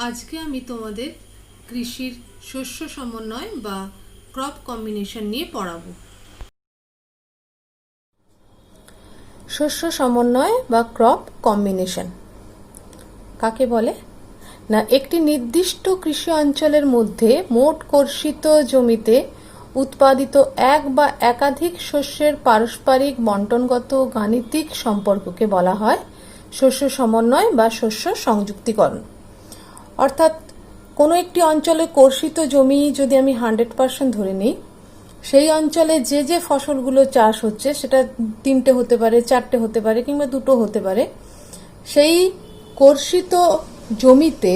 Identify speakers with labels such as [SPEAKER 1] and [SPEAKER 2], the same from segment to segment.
[SPEAKER 1] আজকে আমি তোমাদের কৃষির শস্য সমন্বয় বা ক্রপ কম্বিনেশন নিয়ে পড়াবো। শস্য সমন্বয় বা ক্রপ কম্বিনেশন কাকে বলে না, একটি নির্দিষ্ট কৃষি অঞ্চলের মধ্যে মোট কর্ষিত জমিতে উৎপাদিত এক বা একাধিক শস্যের পারস্পরিক বণ্টনগত গাণিতিক সম্পর্ককে বলা হয় শস্য সমন্বয় বা শস্য সংযুক্তিকরণ। অর্থাৎ কোনো একটি অঞ্চলে কর্ষিত জমি যদি আমি 100% ধরে নিই, সেই অঞ্চলে যে যে ফসলগুলো চাষ হচ্ছে সেটা 3টে হতে পারে, 4টে হতে পারে, কিংবা 2টো হতে পারে। সেই কর্ষিত জমিতে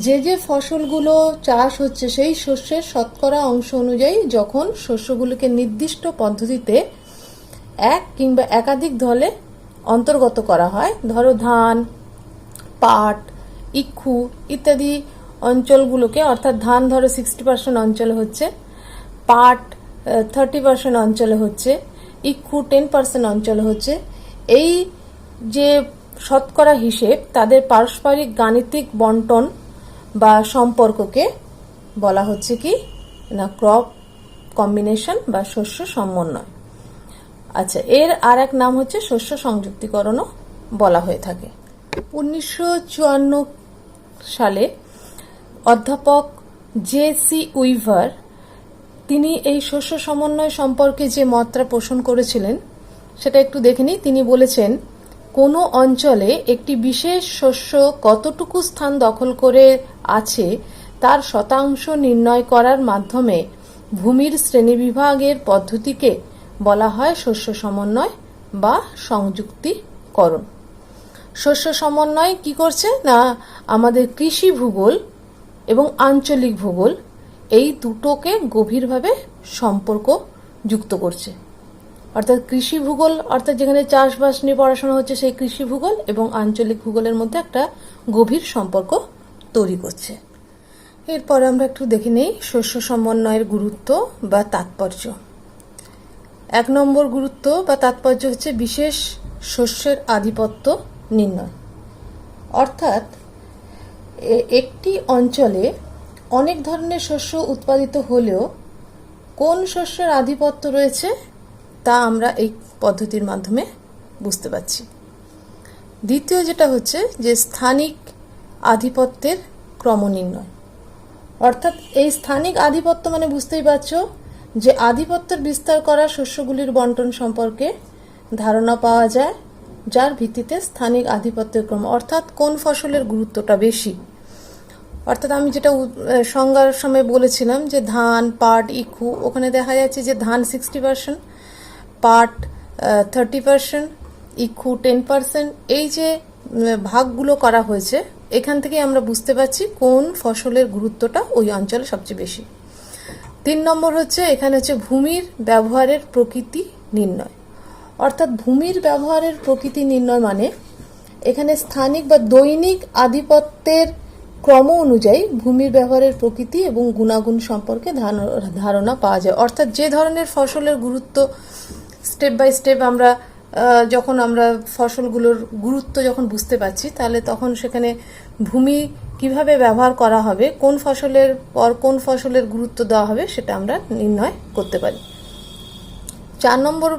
[SPEAKER 1] যে যে ফসলগুলো চাষ হচ্ছে সেই শস্যের শতকরা অংশ অনুযায়ী যখন শস্যগুলোকে নির্দিষ্ট পদ্ধতিতে এক কিংবা একাধিক দলে অন্তর্গত করা হয়, ধরো ধান, পাট, ইক্ষু ইত্যাদি অঞ্চলগুলোকে, অর্থাৎ ধান ধরো 60% অঞ্চলে হচ্ছে, পাট 30% অঞ্চলে হচ্ছে, ইক্ষু 10% অঞ্চলে হচ্ছে। এই যে শতকরা হিসেব, তাদের পারস্পরিক গাণিতিক বণ্টন বা সম্পর্ককে বলা হচ্ছে কি না ক্রপ কম্বিনেশন বা শস্য সমন্বয়। আচ্ছা, এর আর এক নাম হচ্ছে শস্য সংযুক্তিকরণও বলা হয়ে থাকে। 1954 সালে অধ্যাপক জে.সি. উইভার তিনি এই শস্য সমন্বয় সম্পর্কে যে মতটা পোষণ করেছিলেন সেটা একটু দেখে নিই। তিনি বলেছেন, কোনো অঞ্চলে একটি বিশেষ শস্য কতটুকু স্থান দখল করে আছে তার শতাংশ নির্ণয় করার মাধ্যমে ভূমির শ্রেণীবিভাগের পদ্ধতিকে বলা হয় শস্য সমন্বয় বা সংযুক্তিকরণ। শস্য সমন্বয় কি করছে না, আমাদের কৃষি ভূগোল এবং আঞ্চলিক ভূগোল এই দুটোকে গভীরভাবে সম্পর্ক যুক্ত করছে। অর্থাৎ কৃষি ভূগোল, অর্থাৎ যেখানে চাষবাস নিয়ে পড়াশোনা হচ্ছে, সেই কৃষি ভূগোল এবং আঞ্চলিক ভূগোলের মধ্যে একটা গভীর সম্পর্ক তৈরি করছে। এরপরে আমরা একটু দেখে নেই শস্য সমন্বয়ের গুরুত্ব বা তাৎপর্য। 1 নম্বর গুরুত্ব বা তাৎপর্য হচ্ছে বিশেষ শস্যের আধিপত্য নির্ণয়। অর্থাৎ একটি অঞ্চলে অনেক ধরনের শস্য উৎপাদিত হলেও কোন শস্যের আধিপত্য রয়েছে তা আমরা এই পদ্ধতির মাধ্যমে বুঝতে পারছি। দ্বিতীয় যেটা হচ্ছে যে স্থানিক আধিপত্যের ক্রমনির্ণয়। অর্থাৎ এই স্থানিক আধিপত্য মানে বুঝতেই পারছো যে আধিপত্যের বিস্তার করা শস্যগুলির বণ্টন সম্পর্কে ধারণা পাওয়া যায়, যার ভিত্তিতে স্থানিক আধিপত্যের ক্রম, অর্থাৎ কোন ফসলের গুরুত্বটা বেশি। অর্থাৎ আমি যেটা সংজ্ঞার সময় বলেছিলাম যে ধান, পাট, ইক্ষু, ওখানে দেখা যাচ্ছে যে ধান 60%, পাট 30%, ইক্ষু 10%। এই যে ভাগগুলো করা হয়েছে, এখান থেকে আমরা বুঝতে পারছি কোন ফসলের গুরুত্বটা ওই অঞ্চলে সবচেয়ে বেশি। 3 নম্বর হচ্ছে এখানে হচ্ছে ভূমির ব্যবহারের প্রকৃতি নির্ণয়। অর্থাৎ ভূমির ব্যবহারের প্রকৃতি নির্ণয় মানে এখানে স্থানিক বা দৈনিক আধিপত্যের ক্রম অনুযায়ী ভূমির ব্যবহারের প্রকৃতি এবং গুণাগুণ সম্পর্কে ধারণা পাওয়া যায়। অর্থাৎ যে ধরনের ফসলের গুরুত্ব স্টেপ বাই স্টেপ যখন আমরা ফসলগুলোর গুরুত্ব যখন বুঝতে পারছি, তাহলে তখন সেখানে ভূমি কিভাবে ব্যবহার করা হবে, কোন ফসলের পর কোন ফসলের গুরুত্ব দেওয়া হবে, সেটা আমরা নির্ণয় করতে পারি। 4 নম্বর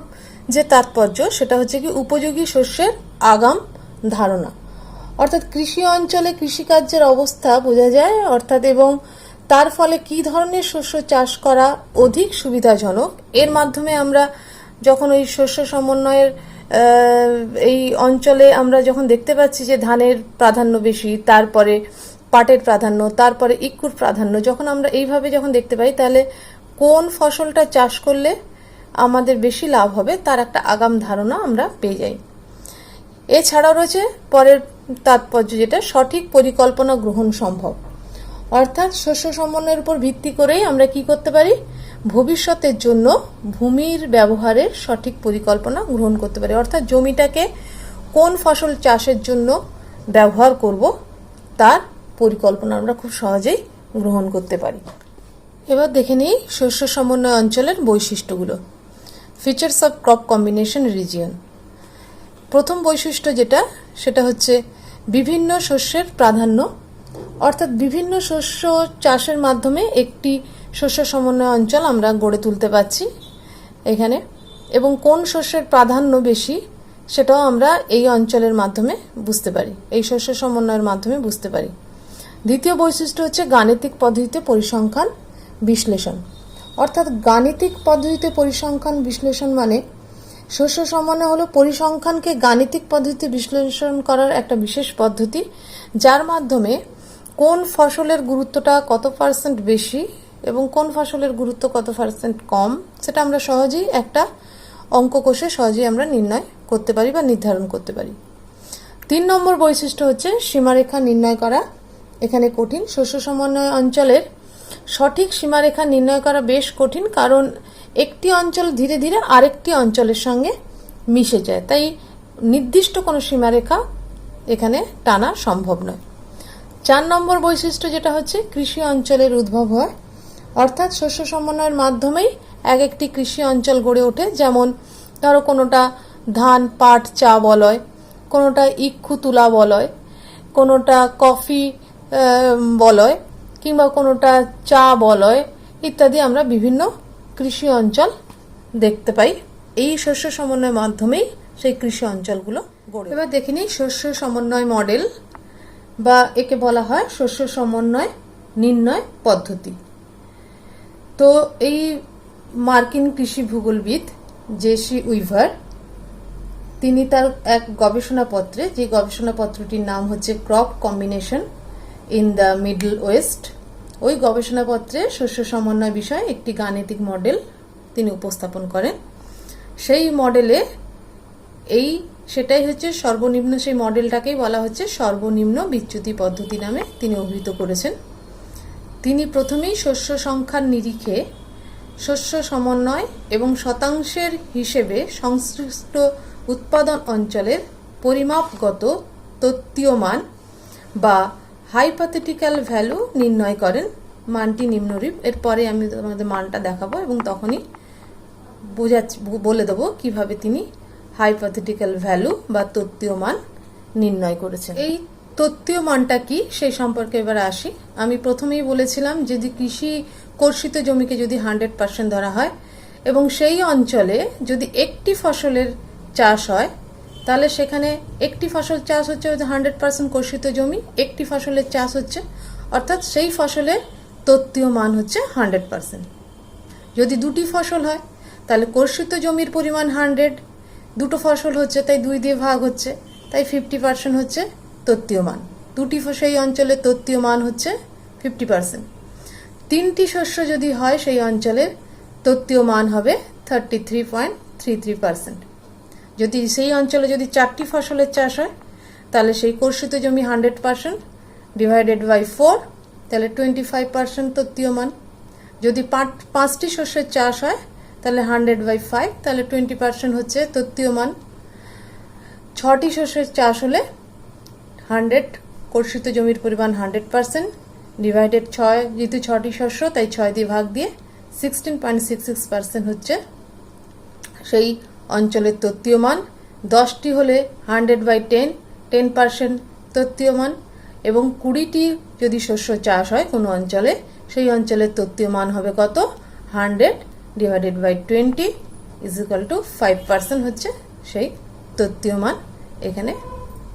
[SPEAKER 1] যে তাৎপর্য সেটা হচ্ছে কি উপযোগী শস্যের আগাম ধারণা। অর্থাৎ কৃষি অঞ্চলে কৃষিকার্যের অবস্থা বোঝা যায়, অর্থাৎ এবং তার ফলে কি ধরনের শস্য চাষ করা অধিক সুবিধাজনক। এর মাধ্যমে আমরা যখন ওই শস্য সমন্বয়ের এই অঞ্চলে আমরা যখন দেখতে পাচ্ছি যে ধানের প্রাধান্য বেশি, তারপরে পাটের প্রাধান্য, তারপরে ইক্ষুর প্রাধান্য, যখন আমরা এইভাবে যখন দেখতে পাই, তাহলে কোন ফসলটা চাষ করলে আমাদের বেশি লাভ হবে তার একটা আগাম ধারণা আমরা পেয়ে যাই। এছাড়াও রয়েছে পরের তাৎপর্য, যেটা সঠিক পরিকল্পনা গ্রহণ সম্ভব। অর্থাৎ শস্য সমন্বয়ের উপর ভিত্তি করেই আমরা কি করতে পারি, ভবিষ্যতের জন্য ভূমির ব্যবহারের সঠিক পরিকল্পনা গ্রহণ করতে পারি। অর্থাৎ জমিটাকে কোন ফসল চাষের জন্য ব্যবহার করব তার পরিকল্পনা আমরা খুব সহজেই গ্রহণ করতে পারি। এবার দেখে নিই শস্য সমন্বয় অঞ্চলের বৈশিষ্ট্যগুলো। Features of crop combination region. প্রথম বৈশিষ্ট্য যেটা, সেটা হচ্ছে বিভিন্ন শস্যের প্রাধান্য। অর্থাৎ বিভিন্ন শস্য চাষের মাধ্যমে একটি শস্য সমন্বয় অঞ্চল আমরা গড়ে তুলতে পারছি এখানে, এবং কোন শস্যের প্রাধান্য বেশি সেটাও আমরা এই অঞ্চলের মাধ্যমে বুঝতে পারি, এই শস্য সমন্বয়ের মাধ্যমে বুঝতে পারি। দ্বিতীয় বৈশিষ্ট্য হচ্ছে গাণিতিক পদ্ধতিতে পরিসংখ্যান বিশ্লেষণ। অর্থাৎ গাণিতিক পদ্ধতিতে পরিসংখ্যান বিশ্লেষণ মানে শস্য সমন্বয় হলো পরিসংখ্যানকে গাণিতিক পদ্ধতিতে বিশ্লেষণ করার একটা বিশেষ পদ্ধতি, যার মাধ্যমে কোন ফসলের গুরুত্বটা কত পার্সেন্ট বেশি এবং কোন ফসলের গুরুত্ব কত পার্সেন্ট কম সেটা আমরা সহজেই একটা অঙ্ক কষে সহজেই আমরা নির্ণয় করতে পারি বা নির্ধারণ করতে পারি। 3 নম্বর বৈশিষ্ট্য হচ্ছে সীমারেখা নির্ণয় করা। এখানে কঠিন। শস্য সমন্বয় অঞ্চলের সঠিক সীমারেখা নির্ণয় করা বেশ কঠিন, কারণ একটি অঞ্চল ধীরে ধীরে আরেকটি অঞ্চলের সঙ্গে মিশে যায়, তাই নির্দিষ্ট কোনো সীমারেখা এখানে টানা সম্ভব নয়। 4 নম্বর বৈশিষ্ট্য যেটা হচ্ছে কৃষি অঞ্চলের উদ্ভব হয়, অর্থাৎ শস্য সমন্বয়ের মাধ্যমেই এক একটি কৃষি অঞ্চল গড়ে ওঠে। যেমন ধরো কোনোটা ধান, পাট, চা বলয়, কোনোটা ইক্ষু, তুলা বলয়, কোনোটা কফি বলয়, কিংবা কোনোটা চা বলয় ইত্যাদি আমরা বিভিন্ন কৃষি অঞ্চল দেখতে পাই। এই শস্য সমন্বয়ের মাধ্যমেই সেই কৃষি অঞ্চলগুলো গড়ে। এবার দেখে নিই শস্য সমন্বয় মডেল, বা একে বলা হয় শস্য সমন্বয় নির্ণয় পদ্ধতি। তো এই মার্কিন কৃষি ভূগোলবিদ জেসি উইভার, তিনি তার এক গবেষণাপত্রে, যে গবেষণাপত্রটির নাম হচ্ছে crop combination in the middle West, ওই গবেষণাপত্রে শস্য সমন্বয় বিষয়ে একটি গাণিতিক মডেল তিনি উপস্থাপন করেন। সেই মডেলে সেটাই হচ্ছে সর্বনিম্ন, সেই মডেলটাকেই বলা হচ্ছে সর্বনিম্ন বিচ্যুতি পদ্ধতি নামে তিনি অভিহিত করেছেন। তিনি প্রথমেই শস্য সংখ্যার নিরিখে শস্য সমন্বয় এবং শতাংশের হিসেবে সংশ্লিষ্ট উৎপাদন অঞ্চলের পরিমাপগত তত্ত্বীয় মান বা হাইপোথেটিক্যাল ভ্যালু নির্ণয় করেন। মানটি নিম্নরূপ। এরপরে আমি তোমাদের মানটা দেখাবো এবং তখনই বলে দেবো কিভাবে তিনি হাইপোথেটিক্যাল ভ্যালু বা তত্ত্বীয় মান নির্ণয় করেছেন। এই তত্ত্বীয় মানটা কি সেই সম্পর্কে এবার আসি। আমি প্রথমেই বলেছিলাম যদি কৃষি কর্ষিত জমিকে যদি 100% ধরা হয় এবং সেই অঞ্চলে যদি একটি ফসলের চাষ হয়, তাহলে সেখানে একটি ফসল চাষ হচ্ছে 100% কর্ষিত জমি, একটি ফসলের চাষ হচ্ছে, অর্থাৎ সেই ফসলের তত্ত্বীয় মান হচ্ছে 100%। যদি দুটি ফসল হয় তাহলে কর্ষিত জমির পরিমাণ 100, দুটো ফসল হচ্ছে তাই 2 দিয়ে ভাগ হচ্ছে, তাই 50% হচ্ছে তত্ত্বীয় মান। দুটি সেই অঞ্চলের তত্ত্বীয় মান হচ্ছে 50%। 3টি শস্য যদি হয় সেই অঞ্চলের তত্ত্বীয় মান হবে 33.33%। যদি সেই অঞ্চলে যদি 4টি ফসলের চাষ হয় তাহলে সেই কর্ষিত জমি 100% ডিভাইডেড বাই 4, তাহলে 25% তত্ত্বীয় মান। যদি 5টি শস্যের চাষ হয় তাহলে 100/5, তাহলে 20% হচ্ছে তত্ত্বীয় মান। 6টি শস্যের চাষ হলে 100 কর্ষিত জমির পরিমাণ 100% ডিভাইডেড 6, যেহেতু 6টি শস্য তাই 6 দিয়ে ভাগ দিয়ে 16.66% হচ্ছে সেই অঞ্চলের তত্ত্বীয় মান। 10টি হলে 100/10, 10% তত্ত্বীয় মান। এবং 20টি যদি শস্য চাষ হয় কোনো অঞ্চলে, সেই অঞ্চলের তত্ত্বীয় মান হবে কত? 100 divided by 20 is equal to 5% হচ্ছে সেই তত্ত্বীয় মান। এখানে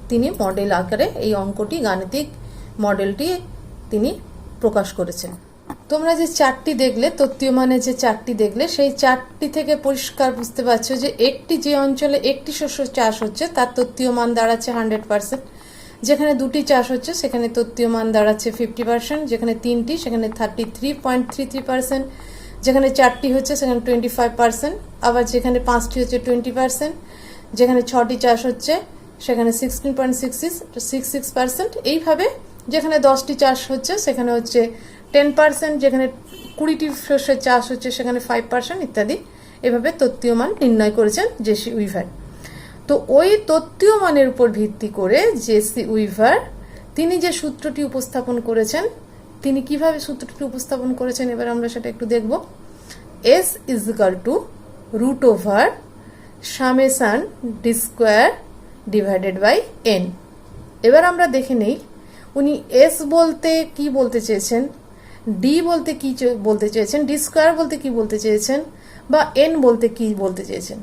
[SPEAKER 1] তিনি মডেল আকারে এই অঙ্কটি, গাণিতিক মডেলটি তিনি প্রকাশ করেছেন। তোমরা যে চারটি দেখলে, তত্ত্বীয় মানে যে চারটি দেখলে, সেই চারটি থেকে পরিষ্কার বুঝতে পারছো যে যে অঞ্চলে একটি শস্য চাষ হচ্ছে তার তত্ত্বীয় মান দাঁড়াচ্ছে 100%, যেখানে দুটি চাষ হচ্ছে সেখানে তত্ত্বীয় মান দাঁড়াচ্ছে 50%, যেখানে 3টি সেখানে 33.33%, যেখানে 4টি হচ্ছে সেখানে 25%, আবার যেখানে 5টি হচ্ছে 20%, যেখানে 6টি চাষ হচ্ছে সেখানে 16.66%। এইভাবে যেখানে 10টি চাষ হচ্ছে সেখানে হচ্ছে 10%, যেখানে 20টি শস্যের চাষ হচ্ছে সেখানে 5% ইত্যাদি। এভাবে তত্ত্বীয় মান নির্ণয় করেছেন জেসি উইভার। তো ওই তত্ত্বীয় মানের উপর ভিত্তি করে জেসি উইভার তিনি যে সূত্রটি উপস্থাপন করেছেন, তিনি কিভাবে সূত্রটি উপস্থাপন করেছেন এবার আমরা সেটা একটু দেখব। S is equal to root over summation D square divided by n। এবার আমরা দেখে নেই উনি এস বলতে কি বলতে চেয়েছেন, ডি বলতে কি বলতে চেয়েছেন, ডি স্কোয়ার বলতে কি বলতে চেয়েছেন, বা এন বলতে কি বলতে চেয়েছেন।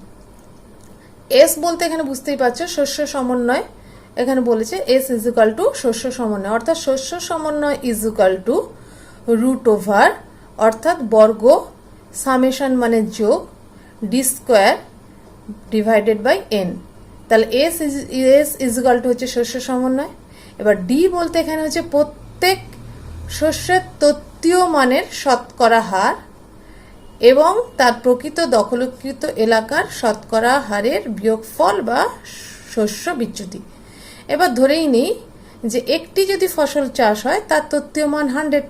[SPEAKER 1] এস বলতে এখানে বুঝতেই পারছো শস্য সমন্বয়, এখানে বলেছে এস ইজ ইকাল টু শস্য সমন্বয়, অর্থাৎ শস্য সমন্বয় is equal to root over অর্থাৎ বর্গ সামেশন মানে যোগ D square divided by N. তাহলে এস ইজ ইকাল টু হচ্ছে শস্য সমন্বয়। এবার ডি বলতে এখানে হচ্ছে প্রত্যেক শস্যের তত্ত্বীয় মানের শতকরা হার এবং তার প্রকৃত দখলকৃত এলাকার শতকরা হারের বিয়োগফল বা শস্য বিচ্যুতি। এবার ধরেই নিই যে একটি যদি ফসল চাষ হয় তার তত্ত্বীয় মান 100।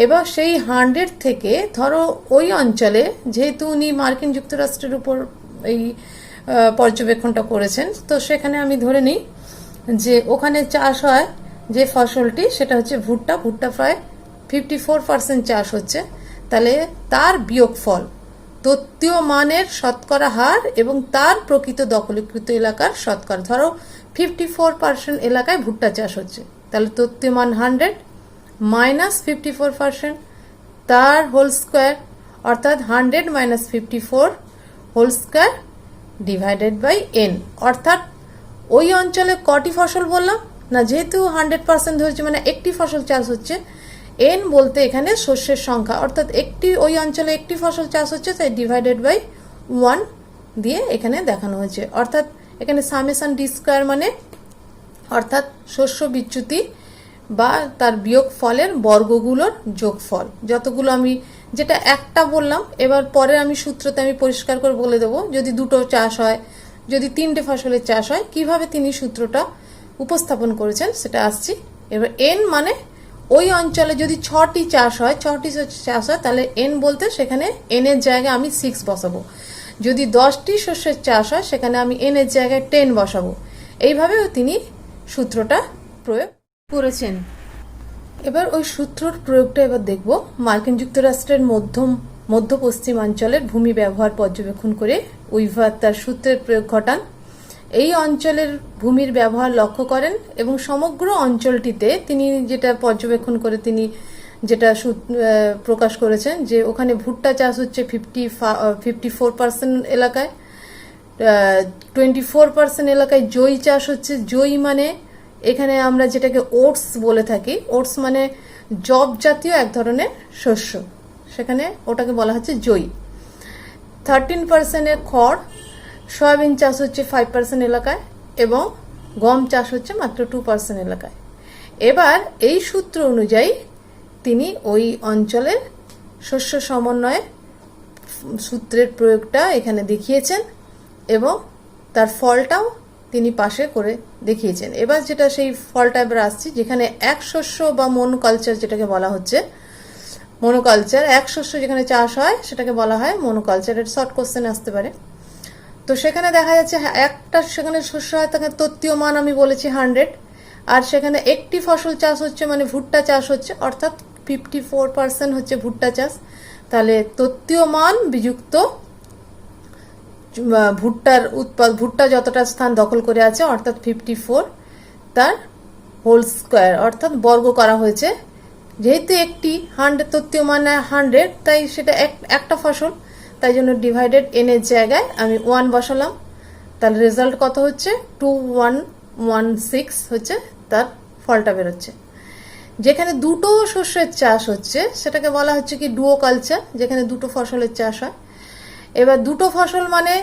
[SPEAKER 1] এবার সেই 100 থেকে ধরো ওই অঞ্চলে, যেহেতু উনি মার্কিন যুক্তরাষ্ট্রের উপর এই পর্যবেক্ষণটা করেছেন, তো সেখানে আমি ধরে নিই যে ওখানে চাষ হয় যে ফসলটি সেটা হচ্ছে ভুট্টা, ভুট্টা প্রায় 54% চাষ হচ্ছে। তাহলে তার বিয়োগফল তত্ত্বীয় মানের শতকরা হার এবং তার প্রকৃত দখলীকৃত এলাকার শতকরা, ধরো 54% এলাকায় ভুট্টা চাষ হচ্ছে, তাহলে তত্ত্বীয় মান 100 মাইনাস 54% তার হোল স্কোয়ার অর্থাৎ 100 minus 54 whole square divided by N. অর্থাৎ ওই অঞ্চলে কটি ফসল বললাম না, যেহেতু 100% ধরেছে মানে একটি ফসল চাষ হচ্ছে, এন বলতে এখানে শস্যের সংখ্যা, অর্থাৎ একটি ওই অঞ্চলে একটি ফসল চাষ হচ্ছে তাই ডিভাইডেড বাই 1 দিয়ে এখানে দেখানো হয়েছে। অর্থাৎ এখানে সামেশন ডি স্কোয়ার মানে অর্থাৎ শস্য বিচ্যুতি বা তার বিয়োগ ফলের বর্গগুলোর যোগফল, যতগুলো আমি যেটা একটা বললাম। এবার পরে আমি সূত্রতে আমি পরিষ্কার করে বলে দেবো, যদি দুটো চাষ হয়, যদি 3টে ফসলের চাষ হয়, কিভাবে তিনি সূত্রটা উপস্থাপন করেছেন সেটা আসছি। এবার এন মানে ওই অঞ্চলে যদি 6টি চাষ হয়, 6টি চাষ হয়, তাহলে এন বলতে সেখানে এন এর জায়গায় আমি 6 বসাবো। যদি 10টি শস্যের চাষ হয় সেখানে আমি এন এর জায়গায় 10 বসাবো। এইভাবেও তিনি সূত্রটা প্রয়োগ করেছেন। এবার ওই সূত্রর প্রয়োগটা এবার দেখব। মার্কিন যুক্তরাষ্ট্রের মধ্য পশ্চিমাঞ্চলের ভূমি ব্যবহার পর্যবেক্ষণ করে উইভার তার সূত্রের প্রয়োগ ঘটান। এই অঞ্চলের ভূমির ব্যবহার লক্ষ্য করেন এবং সমগ্র অঞ্চলটিতে তিনি যেটা পর্যবেক্ষণ করে তিনি যেটা প্রকাশ করেছেন যে ওখানে ভুট্টা চাষ হচ্ছে 54% এলাকায়, 24% এলাকায় জই চাষ হচ্ছে। জই মানে এখানে আমরা যেটাকে ওটস বলে থাকি, ওটস মানে জব জাতীয় এক ধরনের শস্য, সেখানে ওটাকে বলা হচ্ছে জই। 13% খড়, সয়াবিন চাষ হচ্ছে 5% এলাকায় এবং গম চাষ হচ্ছে মাত্র 2% এলাকায়। এবার এই সূত্র অনুযায়ী তিনি ওই অঞ্চলের শস্য সমন্বয়ে সূত্রের প্রয়োগটা এখানে দেখিয়েছেন এবং তার ফলটাও তিনি পাশে করে দেখিয়েছেন। এবার যেটা সেই ফলটা এবার আসছি, যেখানে এক শস্য বা মনোকালচার যেটাকে বলা হচ্ছে, মনোকালচার এক শস্য যেখানে চাষ হয় সেটাকে বলা হয় মনোকালচারের শর্ট কোশ্চেন আসতে পারে। তো সেখানে দেখা যাচ্ছে একটা সেখানে শস্য হয়, তাকে তত্ত্বীয় মান আমি বলেছি 100, আর সেখানে একটি ফসল চাষ হচ্ছে মানে ভুট্টা চাষ হচ্ছে, অর্থাৎ 54% হচ্ছে ভুট্টা চাষ। তাহলে তত্ত্বীয় মান বিযুক্ত ভুট্টা যতটা স্থান দখল করে আছে অর্থাৎ 54 তার হোল স্কোয়ার অর্থাৎ বর্গ করা হয়েছে। যেহেতু একটি 100 তত্ত্বীয় মান 100, তাই সেটা একটা ফসল, তাই জন্য ডিভাইডেড এন এর জায়গায় আমি 1 বসালাম। তাহলে রেজাল্ট কত হচ্ছে 2116 হচ্ছে তার ফলটা বেরোচ্ছে। যেখানে দুটো শস্যের চাষ হচ্ছে সেটাকে বলা হচ্ছে কি ডুও কালচার, যেখানে দুটো ফসলের চাষ হয়। এবার দুটো ফসল মানে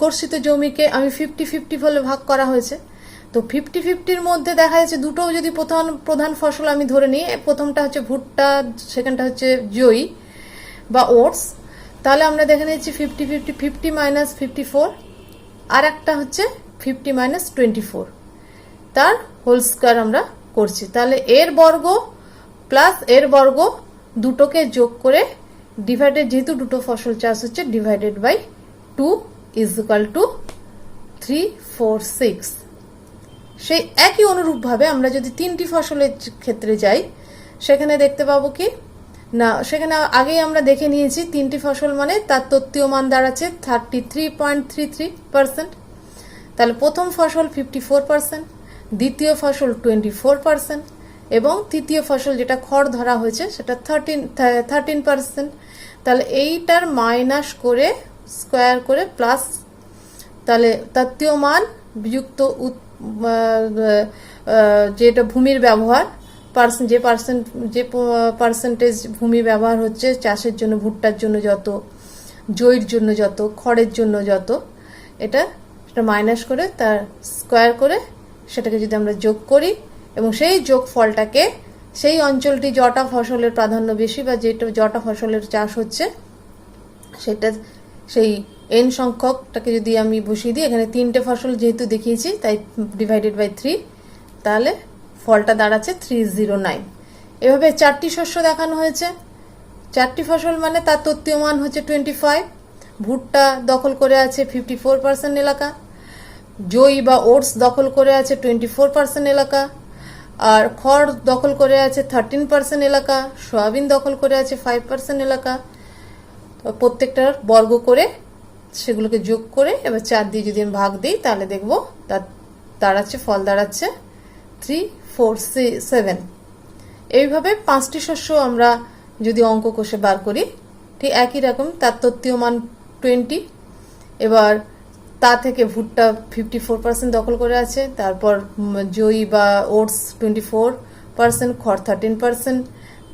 [SPEAKER 1] কর্ষিত জমিকে আমি 50-50 ফলে ভাগ করা হয়েছে। তো 50-50-র মধ্যে দেখা যাচ্ছে দুটো যদি প্রধান ফসল আমি ধরে নিই, প্রথমটা হচ্ছে ভুট্টা, সেকেন্ডটা হচ্ছে জই বা ওটস, তাহলে আমরা দেখে নিচ্ছি 50-50, 50 মাইনাস 54, আর একটা হচ্ছে 50 মাইনাস 24 তার হোল স্কোয়ার আমরা করছি। তাহলে এর বর্গ প্লাস এর বর্গ দুটোকে যোগ করে ডিভাইডেড, যেহেতু দুটো ফসল চাষ হচ্ছে, divided by 2 is equal to 346। সেই একই অনুরূপভাবে আমরা যদি 3টি ফসলের ক্ষেত্রে যাই সেখানে দেখতে পাবো কি না, সেখানে আগেই আমরা দেখে নিয়েছি 3টি ফসল মানে তার তত্ত্বীয় মান দাঁড়াচ্ছে 33.33%। তাহলে প্রথম ফসল 54%, দ্বিতীয় ফসল 24%, এবং তৃতীয় ফসল যেটা খড় ধরা হয়েছে সেটা 13%। তাহলে এইটার মাইনাস করে স্কোয়ার করে প্লাস, তাহলে তত্ত্বীয় মান বিযুক্ত যেটা ভূমির ব্যবহার যে পার্সেন্টেজ ভূমি ব্যবহার হচ্ছে চাষের জন্য, ভুট্টার জন্য যত, জৈর জন্য যত, খড়ের জন্য যত, সেটা মাইনাস করে তার স্কোয়ার করে সেটাকে যদি আমরা যোগ করি এবং সেই যোগ ফলটাকে সেই অঞ্চলটি জটা ফসলের প্রাধান্য বেশি বা যেটা জটা ফসলের চাষ হচ্ছে সেটা সেই n সংখ্যকটাকে যদি আমি বসিয়ে দিই, এখানে 3টে ফসল যেহেতু দেখিয়েছি তাই ডিভাইডেড বাই 3, তাহলে ফলটা দাঁড়াচ্ছে 309। এভাবে 4টি শস্য দেখানো হয়েছে। 4টি ফসল মানে তার তত্ত্বীয় মান হচ্ছে 25। ভুট্টা দখল করে আছে 54% এলাকা, জই বা ওটস দখল করে আছে 24% এলাকা, আর খড় দখল করে আছে 13% এলাকা, সয়াবিন দখল করে আছে 5% এলাকা। প্রত্যেকটার বর্গ করে সেগুলোকে যোগ করে এবার 4 দিয়ে যদি আমি ভাগ দিই তাহলে দেখবো তার দাঁড়াচ্ছে, ফল দাঁড়াচ্ছে 347। এইভাবে 5টি শস্য আমরা যদি অঙ্ক কষে বার করি, ঠিক একই রকম তার তত্ত্বীয় মান 20, এবার তা থেকে ভুট্টা 54% দখল করে আছে, তারপর জই বা ওটস 24%, খড় 13%,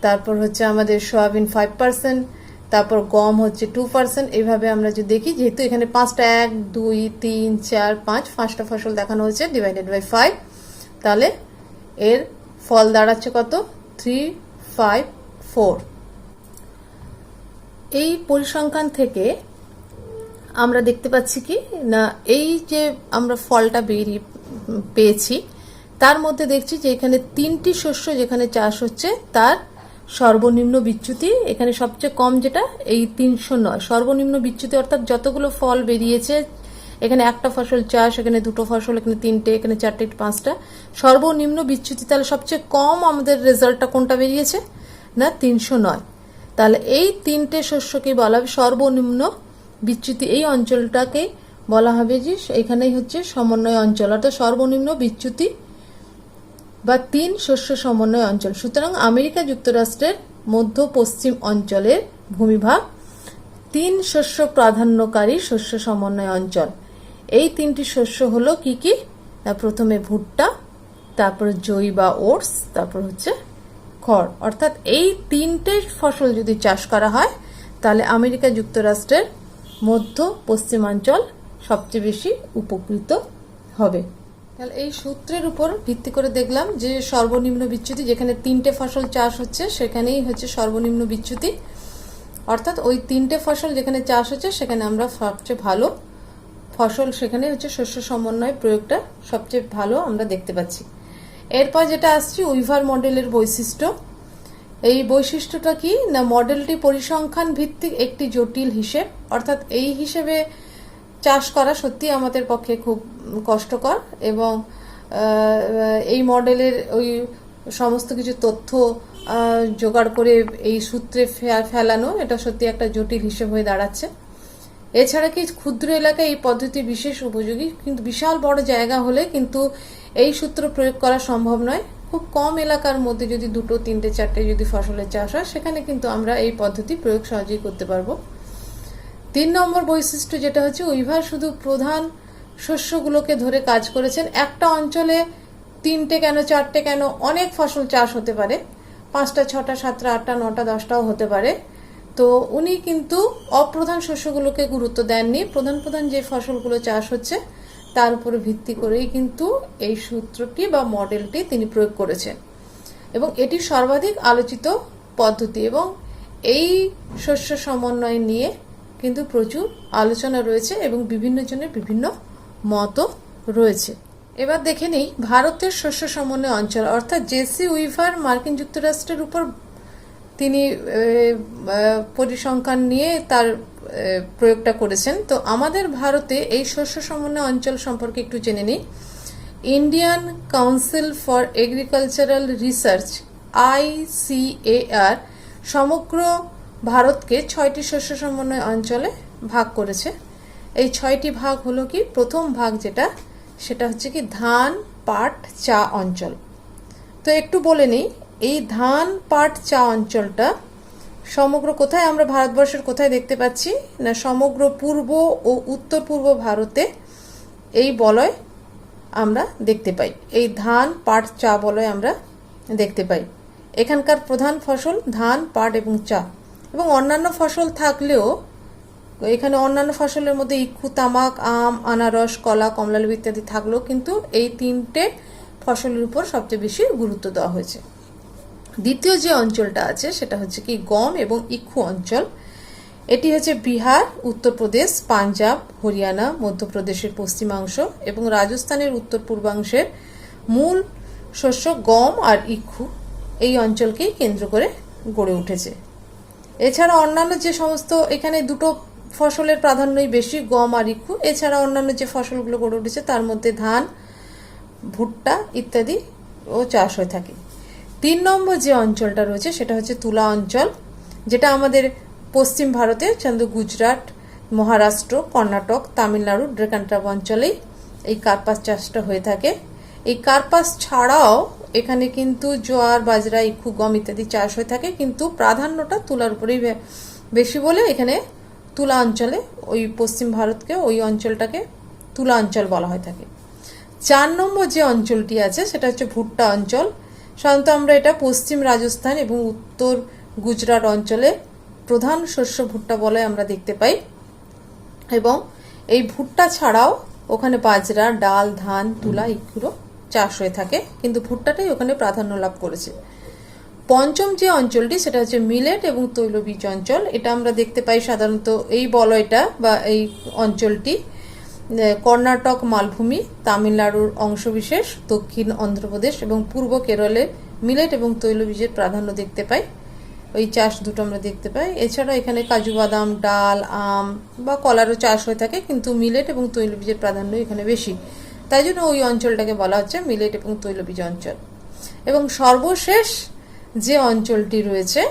[SPEAKER 1] তারপর হচ্ছে আমাদের সয়াবিন 5%, তারপর গম হচ্ছে 2%। এইভাবে আমরা যদি দেখি, যেহেতু এখানে 5টা 1 2 3 4 5টা ফসল দেখানো হয়েছে ডিভাইডেড বাই 5, তাহলে এর ফল দাঁড়াচ্ছে কত? 354। এই পরিসংখ্যান থেকে আমরা দেখতে পাচ্ছি কি না, এই যে আমরা ফলটা পেয়েছি তার মধ্যে দেখছি যে এখানে 3টি শস্য যেখানে চাষ হচ্ছে তার সর্বনিম্ন বিচ্যুতি এখানে সবচেয়ে কম, যেটা এই 309। সর্বনিম্ন বিচ্যুতি অর্থাৎ যতগুলো ফল বেরিয়েছে, এখানে একটা ফসল চাষ, এখানে 2টো ফসল, এখানে 3টে, এখানে 4টে, 5টা, সর্বনিম্ন বিচ্যুতি তাহলে সবচেয়ে কম আমাদের রেজাল্টটা কোনটা বেরিয়েছে না 309। তাহলে এই 3টে শস্যকে বলা হবে সর্বনিম্ন বিচ্যুতি। এই অঞ্চলটাকে বলা হবে যে এখানেই হচ্ছে সমন্বয় অঞ্চল, অর্থাৎ সর্বনিম্ন বিচ্যুতি বা 3 শস্য সমন্বয় অঞ্চল। সুতরাং আমেরিকা যুক্তরাষ্ট্রের মধ্য পশ্চিম অঞ্চলের ভূমিভাগ 3 শস্য প্রাধান্যকারী শস্য সমন্বয় অঞ্চল। এই 3টি শস্য হলো কি কি না, প্রথমে ভুট্টা, তারপর জই বা ওটস, তারপর হচ্ছে খড়। অর্থাৎ এই 3টে ফসল যদি চাষ করা হয় তাহলে আমেরিকা যুক্তরাষ্ট্রের মধ্য পশ্চিমাঞ্চল সবচেয়ে বেশি উপকৃত হবে। তাহলে এই সূত্রের উপর ভিত্তি করে দেখলাম যে সর্বনিম্ন বিচ্যুতি, যেখানে 3টে ফসল চাষ হচ্ছে সেখানেই হচ্ছে সর্বনিম্ন বিচ্যুতি, অর্থাৎ ওই 3টে ফসল যেখানে চাষ হচ্ছে সেখানে আমরা সবচেয়ে ভালো ফসল, সেখানে হচ্ছে শস্য সমন্বয় প্রয়োগটা সবচেয়ে ভালো আমরা দেখতে পাচ্ছি। এরপর যেটা আসছে উইভার মডেলের বৈশিষ্ট্য। এই বৈশিষ্ট্যটা কি না, মডেলটি পরিসংখ্যান ভিত্তিক একটি জটিল হিসেব, অর্থাৎ এই হিসেবে চাষ করা সত্যি আমাদের পক্ষে খুব কষ্টকর, এবং এই মডেলের ওই সমস্ত কিছু তথ্য জোগাড় করে এই সূত্রে ফেলানো, এটা সত্যি একটা জটিল হিসেব হয়ে দাঁড়াচ্ছে। এছাড়া কি ক্ষুদ্র এলাকায় এই পদ্ধতি বিশেষ উপযোগী, কিন্তু বিশাল বড় জায়গা হলে কিন্তু এই সূত্র প্রয়োগ করা সম্ভব নয়। খুব কম এলাকার মধ্যে যদি 2টো 3টে 4টে যদি ফসলের চাষ হয় সেখানে কিন্তু আমরা এই পদ্ধতি প্রয়োগ সহজেই করতে পারবো। 3 নম্বর বৈশিষ্ট্য যেটা হচ্ছে উইভার শুধু প্রধান শস্যগুলোকে ধরে কাজ করেছেন। একটা অঞ্চলে 3টে কেন 4টে কেন অনেক ফসল চাষ হতে পারে, 5টা 6টা 7টা 8টা 9টা 10টাও হতে পারে। তো উনি কিন্তু অপ্রধান শস্যগুলোকে গুরুত্ব দেননি, প্রধান প্রধান যে ফসলগুলো চাষ হচ্ছে তার উপরে ভিত্তি করেই কিন্তু এই সূত্রটি বা মডেলটি তিনি প্রয়োগ করেছেন, এবং এটি সর্বাধিক আলোচিত পদ্ধতি, এবং এই শস্য সমন্বয় নিয়ে কিন্তু প্রচুর আলোচনা রয়েছে এবং বিভিন্ন জনের বিভিন্ন মতও রয়েছে। এবার দেখে নেই ভারতের শস্য সমন্বয় অঞ্চল, অর্থাৎ জেসি উইভার মার্কিন যুক্তরাষ্ট্রের উপর তিনি পরিসংখ্যান নিয়ে তার প্রয়োগটা করেছেন। তো আমাদের ভারতে এই শস্য সমন্বয় অঞ্চল সম্পর্কে একটু জেনে নিই। Indian council for agricultural research ICAR সমগ্র ভারতকে 6টি শস্য সমন্বয় অঞ্চলে ভাগ করেছে। এই 6টি ভাগ হলো কি, প্রথম ভাগ যেটা সেটা হচ্ছে কি ধান, পাট, চা অঞ্চল। তো একটু বলে নিই, এই ধান পাট চা অঞ্চলটা সমগ্র কোথায় আমরা ভারতবর্ষের কোথায় দেখতে পাচ্ছি না, সমগ্র পূর্ব ও উত্তর পূর্ব ভারতে এই বলয় আমরা দেখতে পাই। এই ধান পাট চা বলয় আমরা দেখতে পাই। এখানকার প্রধান ফসল ধান, পাট এবং চা, এবং অন্যান্য ফসল থাকলেও এখানে অন্যান্য ফসলের মধ্যে ইক্ষু, তামাক, আম, আনারস, কলা, কমলালেবু ইত্যাদি থাকলেও কিন্তু এই তিনটে ফসলের উপর সবচেয়ে বেশি গুরুত্ব দেওয়া হয়েছে। দ্বিতীয় যে অঞ্চলটা আছে সেটা হচ্ছে কি গম এবং ইক্ষু অঞ্চল। এটি হচ্ছে বিহার, উত্তরপ্রদেশ, পাঞ্জাব, হরিয়ানা, মধ্যপ্রদেশের পশ্চিমাংশ এবং রাজস্থানের উত্তর পূর্বাংশের মূল শস্য গম আর ইক্ষু এই অঞ্চলকেই কেন্দ্র করে গড়ে উঠেছে। এছাড়া অন্যান্য যে সমস্ত, এখানে দুটো ফসলের প্রাধান্যই বেশি, গম আর ইক্ষু। এছাড়া অন্যান্য যে ফসলগুলো গড়ে উঠেছে তার মধ্যে ধান, ভুট্টা ইত্যাদি ও চাষ হয়ে থাকে। 3 নম্বর যে অঞ্চলটা রয়েছে সেটা হচ্ছে তুলা অঞ্চল, যেটা আমাদের পশ্চিম ভারতে গুজরাট, মহারাষ্ট্র, কর্ণাটক, তামিলনাড়ু, ডেকানট্রাপ অঞ্চলেই এই কার্পাস চাষটা হয়ে থাকে। এই কার্পাস ছাড়াও এখানে কিন্তু জোয়ার, বাজরা, ইক্ষু, গম ইত্যাদি চাষ হয়ে থাকে, কিন্তু প্রাধান্যটা তুলার উপরেই বেশি বলে এখানে তুলা অঞ্চলে ওই পশ্চিম ভারতকে, ওই অঞ্চলটাকে তুলা অঞ্চল বলা হয়ে থাকে। 4 নম্বর যে অঞ্চলটি আছে সেটা হচ্ছে ভুট্টা অঞ্চল। সাধারণত আমরা এটা পশ্চিম রাজস্থান এবং উত্তর গুজরাট অঞ্চলে প্রধান শস্য ভুট্টা বলে আমরা দেখতে পাই, এবং এই ভুট্টা ছাড়াও ওখানে বাজরা, ডাল, ধান, তুলা ইক্ষুরও চাষ হয়ে থাকে, কিন্তু ভুট্টাটাই ওখানে প্রাধান্য লাভ করেছে। 5ম যে অঞ্চলটি সেটা হচ্ছে মিলেট এবং তৈলবীজ অঞ্চল। এটা আমরা দেখতে পাই সাধারণত এই বলয়টা বা এই অঞ্চলটি কর্ণাটক মালভূমি, তামিলনাড়ুর অংশবিশেষ, দক্ষিণ অন্ধ্রপ্রদেশ এবং পূর্ব কেরলে মিলেট এবং তৈলবীজের প্রাধান্য দেখতে পাই। ওই চাষ দুটো আমরা দেখতে পাই। এছাড়া এখানে কাজু বাদাম, ডাল, আম বা কলারও চাষ হয়ে থাকে, কিন্তু মিলেট এবং তৈলবীজের প্রাধান্য এখানে বেশি, তাই জন্য ওই অঞ্চলটাকে বলা হচ্ছে মিলেট এবং তৈলবীজ অঞ্চল। এবং সর্বশেষ যে অঞ্চলটি রয়েছে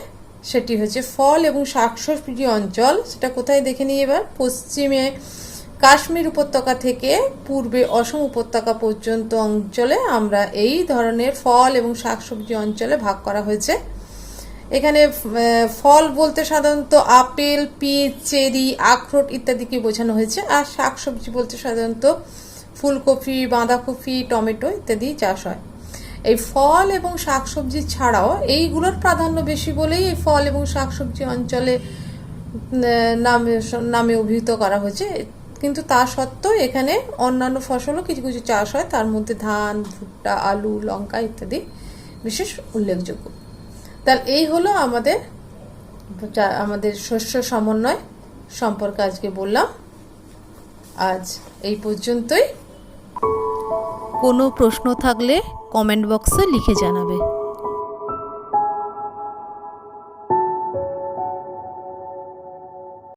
[SPEAKER 1] সেটি হচ্ছে ফল এবং শাকসবজি অঞ্চল। সেটা কোথায় দেখে নিই এবার। পশ্চিমে কাশ্মীর উপত্যকা থেকে পূর্বে অসম উপত্যকা পর্যন্ত অঞ্চলে আমরা এই ধরনের ফল এবং শাকসবজি অঞ্চলে ভাগ করা হয়েছে। এখানে ফল বলতে সাধারণত আপেল, পিচ, চেরি, আখরোট ইত্যাদিকে বোঝানো হয়েছে, আর শাকসবজি বলতে সাধারণত ফুলকপি, বাঁধাকপি, টমেটো ইত্যাদি চাষ হয়। এই ফল এবং শাকসবজি ছাড়াও এইগুলোর প্রাধান্য বেশি বলেই এই ফল এবং শাকসবজি অঞ্চলে নামে অভিহিত করা হয়েছে, কিন্তু তা সত্ত্বেও এখানে অন্যান্য ফসলও কিছু কিছু চাষ হয়, তার মধ্যে ধান, ভুট্টা, আলু, লঙ্কা ইত্যাদি বিশেষ উল্লেখযোগ্য। তাহলে এই হলো আমাদের শস্য সমন্বয় সম্পর্কে আজকে বললাম। আজ এই পর্যন্তই।
[SPEAKER 2] কোনো প্রশ্ন থাকলে কমেন্ট বক্সে লিখে জানাবে।